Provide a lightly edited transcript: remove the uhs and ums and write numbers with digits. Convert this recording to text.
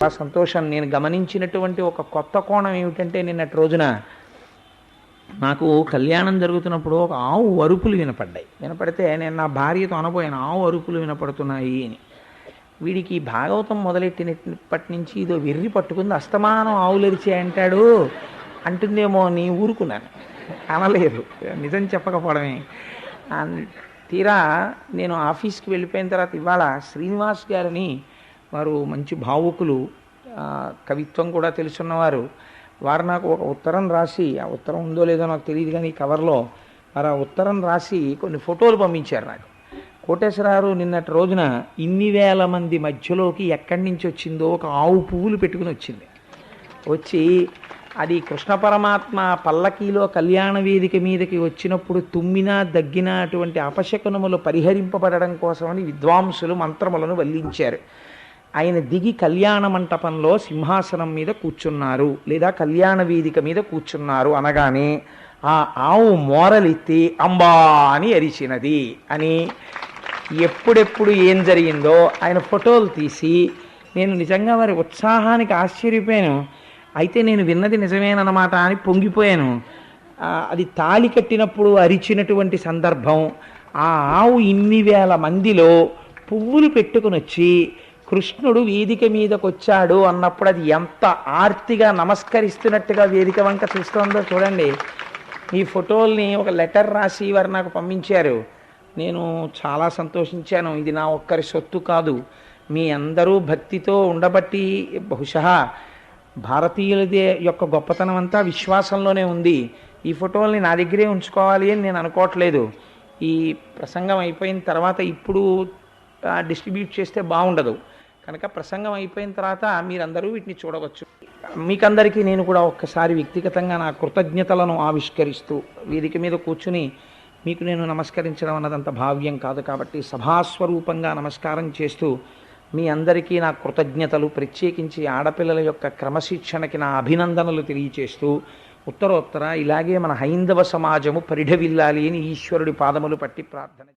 చాలా సంతోషం. నేను గమనించినటువంటి ఒక కొత్త కోణం ఏమిటంటే, నిన్నటి రోజున నాకు కళ్యాణం జరుగుతున్నప్పుడు ఒక ఆవు అరుపులు వినపడ్డాయి. వినపడితే నేను నా భార్యతో అనబోయాను, ఆవు అరుపులు వినపడుతున్నాయి అని. వీడికి ఈ భాగవతం మొదలెట్టినప్పటి నుంచి ఇదో వెర్రి పట్టుకుంది, అస్తమానం ఆవులు అరిచే అంటాడు అంటుందేమో అని ఊరుకున్నాను, అనలేదు. నిజం చెప్పకపోవడమే. తీరా నేను ఆఫీస్కి వెళ్ళిపోయిన తర్వాత ఇవాళ శ్రీనివాస్ గారిని, వారు మంచి భావుకులు, కవిత్వం కూడా తెలుసున్నవారు, వారు నాకు ఒక ఉత్తరం రాసి, ఆ ఉత్తరం ఉందో లేదో నాకు తెలియదు కానీ కవర్లో వారు ఆ ఉత్తరం రాసి కొన్ని ఫోటోలు పంపించారు నాకు. కోటేశ్వరరావు నిన్నటి రోజున ఇన్ని వేల మంది మధ్యలోకి ఎక్కడి నుంచి వచ్చిందో ఒక ఆవు పువ్వులు పెట్టుకుని వచ్చింది. వచ్చి అది కృష్ణ పరమాత్మ పల్లకీలో కళ్యాణ వేదిక మీదకి వచ్చినప్పుడు తుమ్మినా దగ్గినా అటువంటి అపశకునములు పరిహరింపబడడం కోసమని విద్వాంసులు మంత్రములను వల్లించారు. ఆయన దిగి కళ్యాణ మంటపంలో సింహాసనం మీద కూర్చున్నారు, లేదా కళ్యాణ వేదిక మీద కూర్చున్నారు అనగానే ఆ ఆవు మోరలెత్తి అంబా అని అరిచినది అని, ఎప్పుడెప్పుడు ఏం జరిగిందో ఆయన ఫోటోలు తీసి, నేను నిజంగా వారి ఉత్సాహానికి ఆశ్చర్యపోయాను. అయితే నేను విన్నది నిజమేనన్నమాట అని పొంగిపోయాను. అది తాళి కట్టినప్పుడు అరిచినటువంటి సందర్భం, ఆ ఆవు ఇన్ని వేల మందిలో పువ్వులు పెట్టుకుని వచ్చి కృష్ణుడు వేదిక మీదకి వచ్చాడు అన్నప్పుడు అది ఎంత ఆర్తిగా నమస్కరిస్తున్నట్టుగా వేదిక వంక చూస్తుందో చూడండి. ఈ ఫోటోల్ని ఒక లెటర్ రాసి వారు నాకు పంపించారు. నేను చాలా సంతోషించాను. ఇది నా ఒక్కరి సొత్తు కాదు, మీ అందరూ భక్తితో ఉండబట్టి బహుశా భారతీయులదే యొక్క గొప్పతనం అంతా విశ్వాసంలోనే ఉంది. ఈ ఫోటోల్ని నా దగ్గరే ఉంచుకోవాలి అని నేను అనుకోవట్లేదు. ఈ ప్రసంగం అయిపోయిన తర్వాత ఇప్పుడు డిస్ట్రిబ్యూట్ చేస్తే బాగుండదు కనుక ప్రసంగం అయిపోయిన తర్వాత మీరందరూ వీటిని చూడవచ్చు. మీకందరికీ నేను కూడా ఒక్కసారి వ్యక్తిగతంగా నా కృతజ్ఞతలను ఆవిష్కరిస్తూ వేదిక మీద కూర్చుని మీకు నేను నమస్కరించడం అన్నదంత భావ్యం కాదు కాబట్టి సభాస్వరూపంగా నమస్కారం చేస్తూ మీ అందరికీ నా కృతజ్ఞతలు, ప్రత్యేకించి ఆడపిల్లల యొక్క క్రమశిక్షణకి నా అభినందనలు తెలియచేస్తూ ఉత్తరోత్తర ఇలాగే మన హైందవ సమాజము పరిఢవిల్లాలి అని ఈశ్వరుడి పాదములు పట్టి ప్రార్థన.